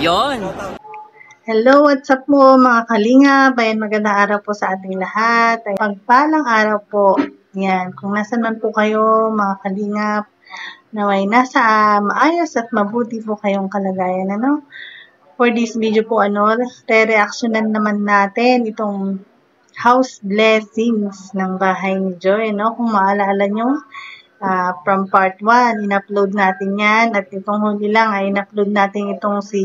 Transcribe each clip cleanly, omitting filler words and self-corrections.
Yon. Hello, what's up po mga kalingap? Ayan, magandang araw po sa ating lahat. Ay, pagpalang araw po. Yan, kung nasan man po kayo mga kalingap, naway nasa maayos at mabuti po kayong kalagayan. Ano? For this video po, re-reactionan naman natin itong house blessings ng bahay ni Joy. No? Kung maalala nyo, from part 1, in-upload natin yan. At itong huli lang ay in-upload natin itong si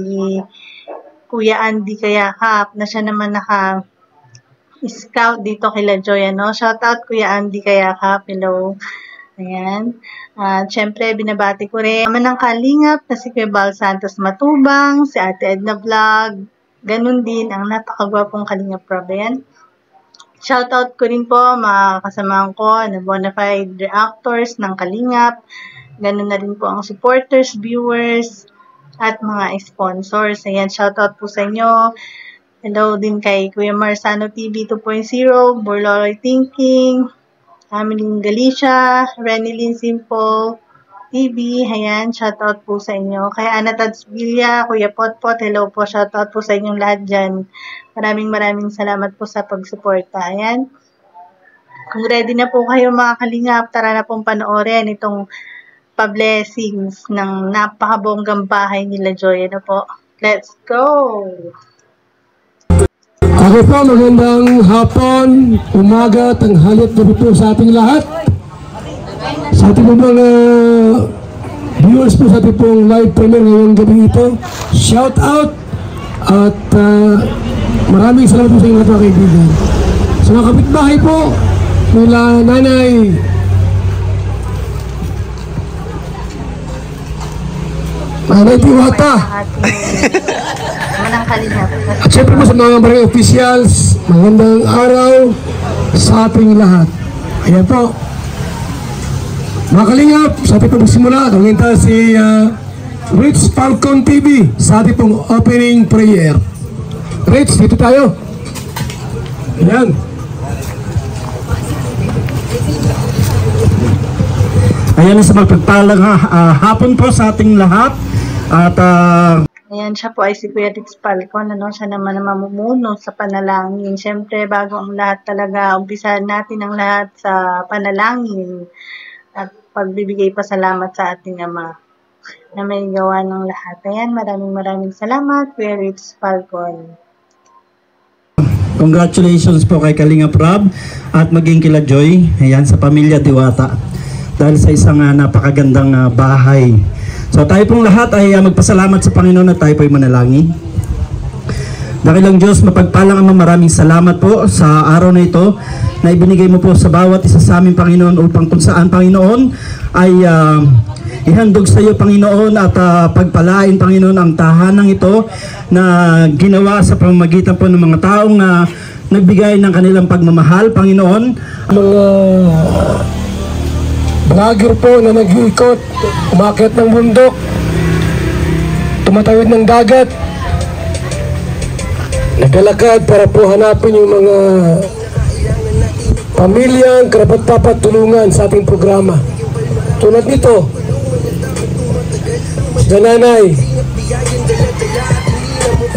Kuya Andy Kayakap na siya naman naka-scout dito kila Joy. No? Shout out Kuya Andy Kayakap. Hello. Ayan. Siyempre, binabati ko rin naman ng kalingap na si Kuya Bal Santos Matubang, si Ate Edna Vlog, ganun din ang napakagwapong kalingap Rob. Ayan. Shoutout ko rin po mga kasamahan ko na bonafide reactors ng kalingap, ganun na rin po ang supporters, viewers, at mga sponsors. Ayan, shoutout po sa inyo. Hello din kay Kuya Marsano TV 2.0, Burloloy Thinking, Ameline Galicia, Renilyn Simple TV, ayan, shoutout po sa inyo. Kay Anatads Villa, Kuya Potpot, hello po, shoutout po sa inyong lahat dyan. Maraming salamat po sa pagsuporta. Ayan. Kung ready na po kayo mga kalingap, tara na pong panoorin itong pa-blessings ng napakabonggang bahay nila Joy. Ano po? Let's go! Ako po, magandang hapon, umaga, tanghali at gabi po sa ating lahat. Sa ating mga viewers po sa ating pong live premiere ngayong gabi ito, shout out at maraming salamat po sa inyo mga kaibigan. Sa mga kapitbahay po nila Nanay Diwata at syempre po sa mga barangay officials, magandang araw sa ating lahat. Ayan po mga kalingap, sa ating pagsimula, tawagin tayo si Rich Falcon TV sa ating pong opening prayer. Rich, dito tayo. Ayan. Ayan sa magpagpalang hapon po sa ating lahat. At ayan, siya po ay si Kuya Rich Falcon. Siya naman na mamumuno sa panalangin. Siyempre, bago ang lahat talaga, umpisahan natin ang lahat sa panalangin at pagbibigay pasalamat sa ating Ama na may gawa ng lahat. Ayan, maraming salamat, Kuya Rich Falcon. Congratulations po kay Kalingap Rob at maging kila Joy, ayan, sa pamilya Diwata. Dahil sa isang napakagandang bahay. So tayo pong lahat ay magpasalamat sa Panginoon at tayo po ay manalangin. Dakilang Diyos, mapagpalang Ama, maraming salamat po sa araw na ito na ibinigay mo po sa bawat isa sa amin, Panginoon, upang kung saan, Panginoon, ay ihandog sa iyo, Panginoon, at pagpalain, Panginoon, ang tahanang ito na ginawa sa pamamagitan po ng mga taong nagbigay ng kanilang pagmamahal, Panginoon. Mga vlogger po na nag-iikot, umakyat ng bundok, tumatawid ng dagat, naglalakad para po hanapin yung mga pamilyang karapat-dapat tulungan sa ating programa. Tulad nito, si Nanay.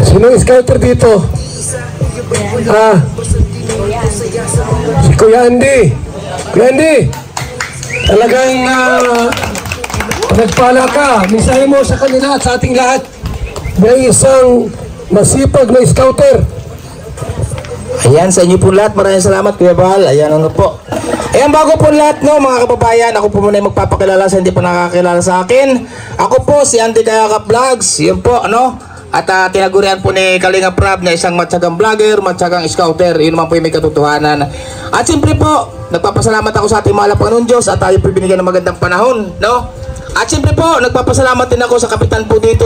Sinong scouter dito? Si Kuya Andy. Kuya Andy, talagang nagpala ka. Mensahe mo sa kanila at sa ating lahat bilang isang masipag na scouter. Ayan, sa inyo po lahat, maraming salamat Kuya Bal. Ayan, po. Ayan, bago po lahat, mga kababayan, ako po muna yung magpapakilala sa hindi po nakakilala sa akin. Ako po si Andy Kayakap Vlogs. Yun po, at tinagurian po ni Kalingap Rob na isang matyagang vlogger, matyagang scouter. Yun naman po yung may katotohanan. At siyempre po, nagpapasalamat ako sa ating mahal na Panginoon Diyos at tayo po binigyan ng magandang panahon, At siyempre po, nagpapasalamat din ako sa kapitan po dito,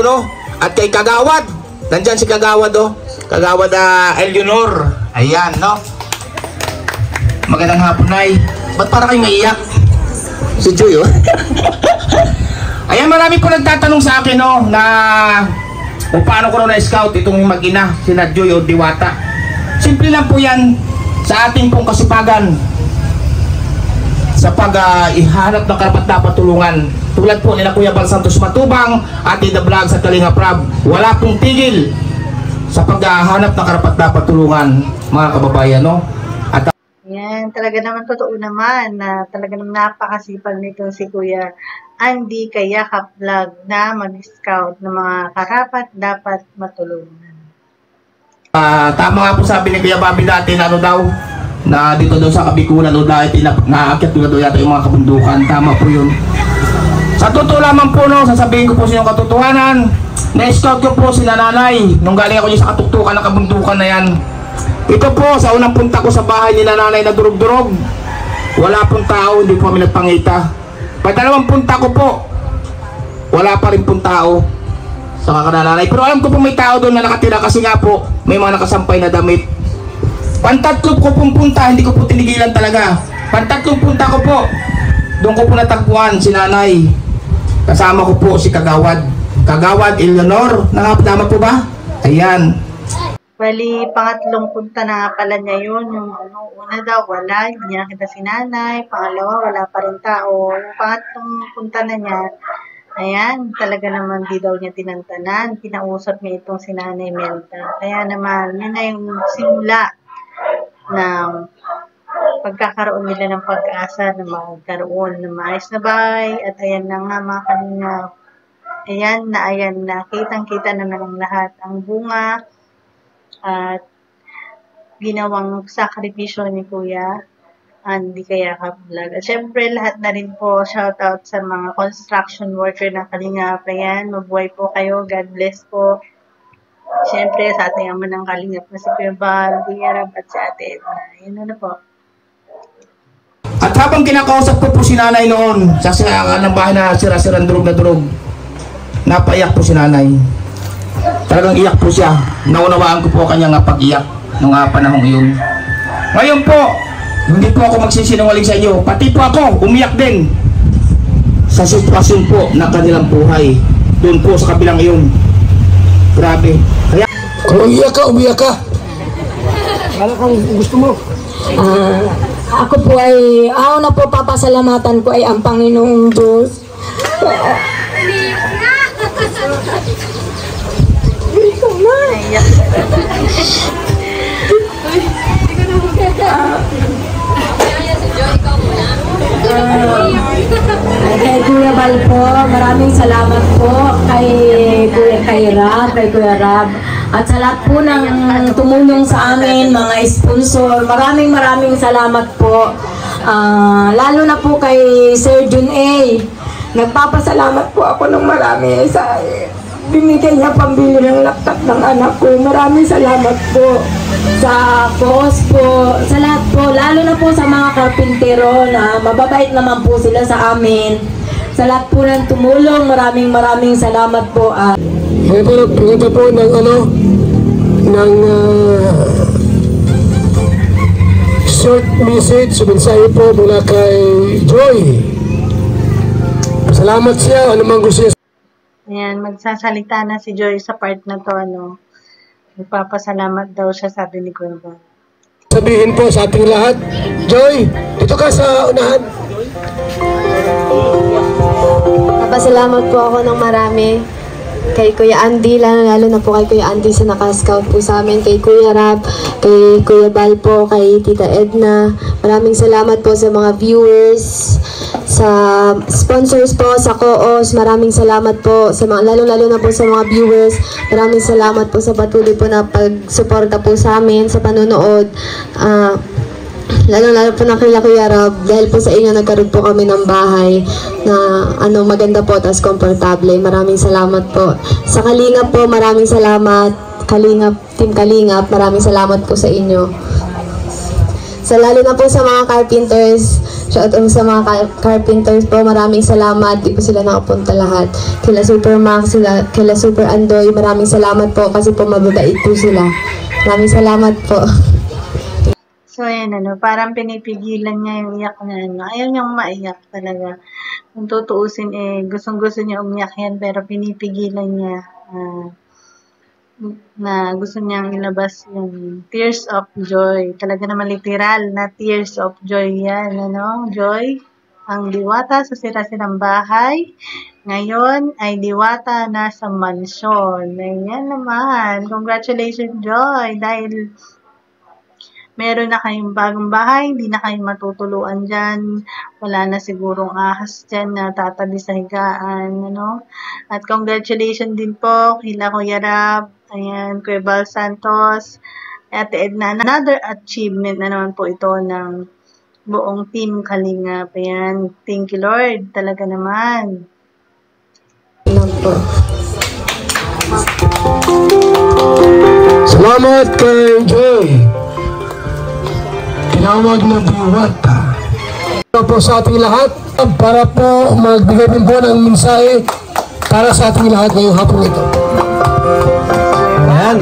At kay Kagawad. Nandyan si Kagawad, Kagawad Eleanor. Ayan, Magandang hapon, Nay. Ba't para kayo maiyak? Si Joy, Ayan, marami po nagtatanong sa akin, na kung paano ko na-scout itong mag-ina, sina Joy o Diwata. Simple lang po yan sa ating pong kasipagan. sa pag-ihanap ng karapat-dapat tulungan. Tulad po nila Kuya Bal Santos Matubang, Ate The Vlog sa Kalinga Prab, wala pong tigil sa paghahanap ng karapat-dapat tulungan, mga kababayan, no? At Yan, talaga naman totoo naman na talaga naman napakasipag nito si Kuya Andy Kayakap Vlog na mag-scout ng mga karapat dapat matulungan. tama nga po sabi ni Kuya Bobby dati na ano daw, na dito daw sa Kabikulan o dahil naaakyat daw yata yung mga kabundukan. Tama po yun. Sa totoo lamang po, no, sasabihin ko po sa inyong katotohanan, na-scout ko po si nanay nung galing ako sa katuktukan ng kabundukan na yan. Ito po, sa unang punta ko sa bahay ni nanay na durog-durog, wala pong tao, hindi po kami nagpangita. Pagdalawang punta ko po, wala pa rin pong tao sa kakananay. Pero alam ko po may tao doon na nakatira kasi nga po, may mga nakasampay na damit. Pantatlong ko pong punta, hindi ko po tinigilan talaga. Pantatlong punta ko po, doon ko po natagpuan si nanay. Kasama ko po si Kagawad. Kagawad Eleanor, nakapatama po ba? Ayan. Bali, pangatlong punta na nga pala niya yun. Yung una daw, wala. Hindi niya nakita si nanay. Pangalawa, wala pa rin tao. Yung pangatlong punta na niya, ayan, talaga naman di daw niya tinantanan. Kinausap niya itong si Nanay Melda. Kaya naman, yun na yung simula ng pagkakaroon nila ng pag-asa na magkaroon ng maayos na bahay. At ayan na nga mga kalingap. Ayan na. Kitang-kita na ng lahat ang bunga at ginawang sakripisyo ni Kuya Andy Kayakap Vlog. At syempre, lahat na rin po, shoutout sa mga construction worker ng Kalingap. Ayan, mabuhay po kayo. God bless po. Syempre, sa ating ama ng Kalingap na si Kuya Bal, Kuya Rab, at si Ate Edna. Yun na po. At habang kinakausap ko po si nanay noon, sa ng bahay na sira-sirang durog na durog, napaiyak po si nanay. Talagang iyak po siya. Naunawaan ko po kanya nga pag-iyak nung panahong iyon. Ngayon po, hindi po ako magsisinungaling sa inyo. Pati po ako, umiyak din sa sitwasyon po ng kanilang buhay. Doon po sa kabilang iyon. Grabe. Kaya Kung umiyak ka. Ano kang gusto mo? Ako po ay, na po papasalamatan ko ay ang Panginoong Diyos. Kay Kuya Bal po, maraming salamat po kay Kuya Rab, at sa lahat po ng tumulong sa amin, mga sponsor, maraming salamat po. Lalo na po kay Sir Jun A. Nagpapasalamat po ako ng marami sa binigay niya pambili ng laptop ng anak ko. Maraming salamat po sa boss po, sa lahat po, lalo na po sa mga karpintero na mababait naman po sila sa amin. Sa lahat po ng tumulong, maraming salamat po. Ito po ng short message, mensahe po mula kay Joy. Salamat siya, anumang gusto niya. Ayan, magsasalita na si Joy sa part na to, Nagpapasalamat daw siya, sabi ni Kuya Bal. Sabihin po sa ating lahat, Joy, dito ka sa unahan. Napasalamat po ako ng marami kay Kuya Andy, lalo na po kay Kuya Andy sa naka-scout po sa amin, kay Kuya Rab, kay Kuya Bal po, kay Tita Edna. Maraming salamat po sa mga viewers, sa sponsors po, sa co-os. Maraming salamat po sa mga, lalo na po sa mga viewers. Maraming salamat po sa patuloy po na pagsuporta po sa amin sa panonood. Lalo po na kay Kuya Rab, dahil po sa inyo nagkaroon po kami ng bahay na maganda po, tas komportable. Maraming salamat po. Sa Kalingap po, maraming salamat. Team Kalingap, maraming salamat po sa inyo. So lalo na po sa mga carpenters, shoutout sa mga carpenters po, maraming salamat. Di po sila nakapunta lahat. Kila Super Max, kila Super Andoy, maraming salamat po kasi po mababait po sila. Maraming salamat po. So, ayan, parang pinipigilan niya yung iyak niya, Ayaw niyang maiyak talaga. Kung tutuusin, gustong-gusto niya umiyak yan, pero pinipigilan niya na gusto niyang ilabas yung tears of joy. Talaga naman literal na tears of joy yan, Joy? ang Diwata sa sira-sirang bahay. Ngayon ay Diwata na sa mansyon. Ayan naman. Congratulations, Joy. Dahil meron na kayong bagong bahay, hindi na kayo matutuluan dyan. Wala na sigurong ahas dyan na tatabi sa higaan. Ano? At congratulations din po kila Kuya Rab, ayan, Kuya Bal Santos, Ate Edna. Another achievement na naman po ito ng buong team Kalingap. Ayan, thank you Lord. Talaga naman. Lang po. Salamat kay Joy. Tinawag na Diwata. Ito po sa ating lahat para po magbigay din po ng mensahe para sa ating lahat ngayong hapon ito. Ayan.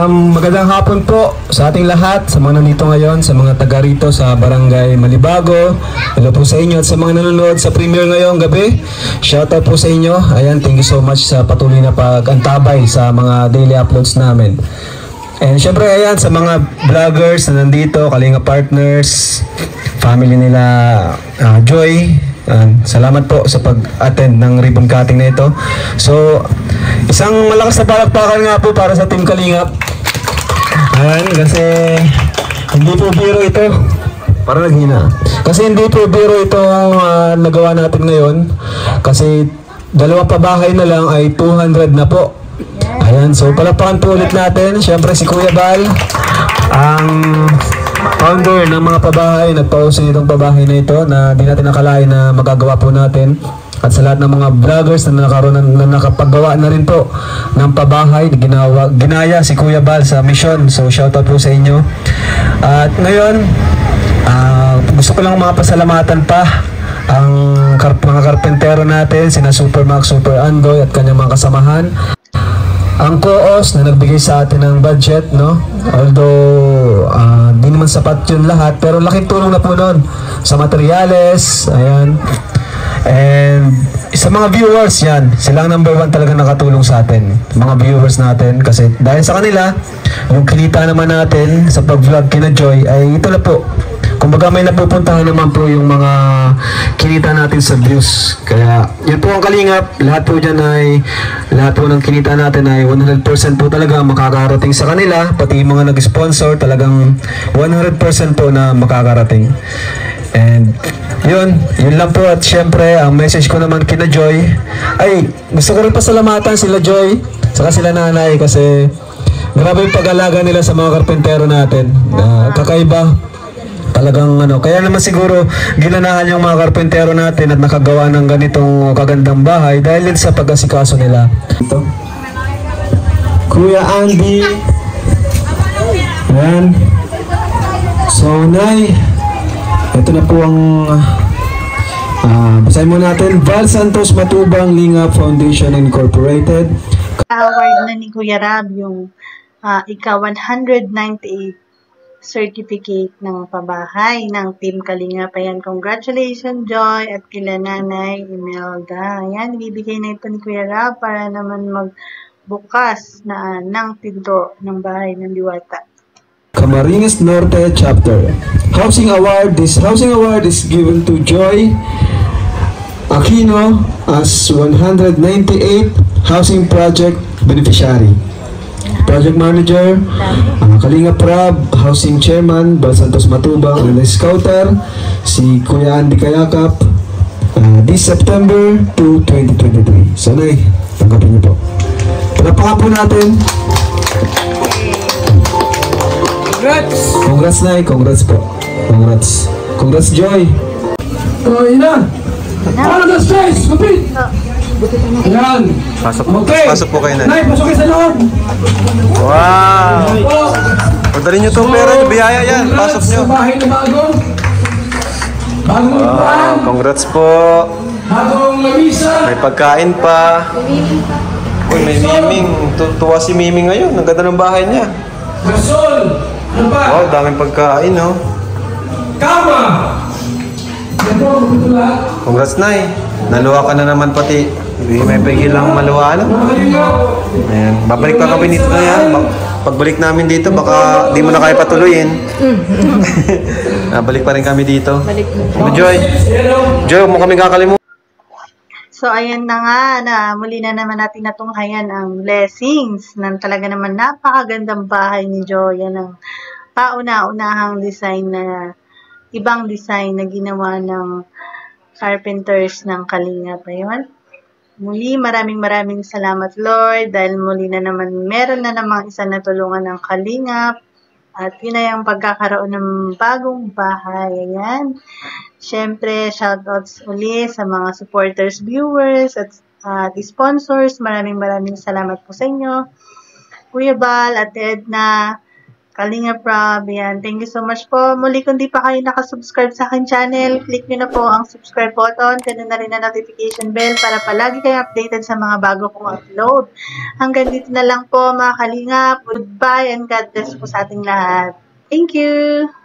Magandang hapon po sa ating lahat, sa mga nandito ngayon, sa mga taga rito sa Barangay Malibago. Hello po sa inyo at sa mga nanonood sa premiere ngayong gabi. Shoutout po sa inyo. Ayan, thank you so much sa patuloy na pag-antabay sa mga daily uploads namin. And syempre ayan, sa mga vloggers na nandito, Kalinga Partners, family nila Joy, salamat po sa pag-attend ng ribbon cutting na ito. So, isang malakas na palakpakan nga po para sa Team Kalingap. Ayan, kasi hindi po biro ito. Parang naghina. Kasi hindi po biro ito ang nagawa natin ngayon. Kasi dalawang pabahay na lang ay 200 na po. Ayan, so palakpakan po ulit natin. Siyempre si Kuya Bal, ang founder ng mga pabahay, nagpausin itong pabahay na ito na di natin nakalain na magagawa po natin. At sa lahat ng mga vloggers na nakapagawa na rin po ng pabahay, ginaya si Kuya Bal sa mission. So shoutout po sa inyo. At ngayon, gusto ko lang mapasalamatan pa ang mga karpentero natin, sina Super Max, Super Andoy at kanyang mga kasamahan. Ang COOS na nagbigay sa atin ng budget, no? Although di naman sapat yun lahat, pero laking tulong na po nun sa materyales, ayan. And sa mga viewers yan, silang number 1 talaga nakatulong sa atin, mga viewers natin, kasi dahil sa kanila, yung kilita naman natin sa pag-vlog kina Joy ay ito na po. Kumbaga may napupuntahan naman po yung mga kinita natin sa views. Kaya yun po ang Kalingap, lahat po dyan ay, lahat po ng kinita natin ay 100% po talaga makakarating sa kanila, pati yung mga nag-sponsor talagang 100% po na makakarating. And yun lang po. At syempre ang message ko naman kina Joy ay gusto ko rin pasalamatan sila Joy saka sila nanay, kasi grabe yung pag-alaga nila sa mga karpentero natin, kakaiba talagang kaya naman siguro ginanahan yung mga karpentero natin at nakagawa ng ganitong kagandang bahay dahil din sa pag-asikaso nila. Ito Kuya Andy, ayan. So Nay, ito na po ang basahin mo natin. Bal Santos Matubang Lingap Foundation Incorporated. Award na ni Kuya Rab yung ika-198 certificate ng pabahay ng Team Kalingap. Ayan, congratulations Joy at kila Nanay Imelda. Ayan, ibibigay na ito ni Kuya Rab para naman magbukas na ng pinto ng bahay ng Diwata. Camarines Norte Chapter. Housing Award. This housing award is given to Joy Aquino as 198 housing project beneficiary. Project Manager, Kalinga Prab, Housing Chairman, Bal Santos Matubang, and Scouter, si Kuya Andy Kayakap, this September 2, 2023. So, Nay, tanggapin niyo po. Palapakan po natin. Congrats! Congrats, Nay. Congrats po. Congrats. Congrats, Joy. So, yun na. All the space, kapit! Ayan. Pasok po kayo na. Nay, pasok kayo sa loob. Wow! Pagdalhin nyo itong pera nyo, biyaya yan. Pasok nyo. Sa bahay na bago. Bagong Wow, congrats po. bagong lamisa. May pagkain pa. Uy, may Miming. Tuwa si Miming ngayon. Ang ganda ng bahay niya. Gasol. Ano ba? Wow, daming pagkain, no? Kama. Yan po, ito lahat. Congrats, Nay. Naluwa ka na naman pati. May pigil lang maluwa, ano? Mga kalingap. Ayan. Babalik pa kami dito na yan. pagbalik namin dito, baka di mo na kaya patuloyin. Balik pa rin kami dito. Joy, huwag mo kami kakalimutan. So, ayan na nga, na muli na naman natin natunghayan ang blessings ng talaga naman napakagandang bahay ni Joy. Yan ang pauna-unahang design na, ibang design na ginawa ng carpenters ng Kalingap. Ayun. Muli, maraming salamat, Lord, dahil muli na naman, meron na namang isa na tulungan ng Kalingap. At yun na yung pagkakaroon ng bagong bahay. Ayan. Siyempre, shoutouts uli sa mga supporters, viewers, at sponsors. Maraming salamat po sa inyo. Kuya Bal, at Edna, Kalingap Rob, yan. Thank you so much po. Muli, kung di pa kayo nakasubscribe sa akin channel, click nyo na po ang subscribe button. Ganun na rin ang notification bell para palagi kayo updated sa mga bago kong upload. Hanggang dito na lang po mga Kalingap. Goodbye and God bless po sa ating lahat. Thank you!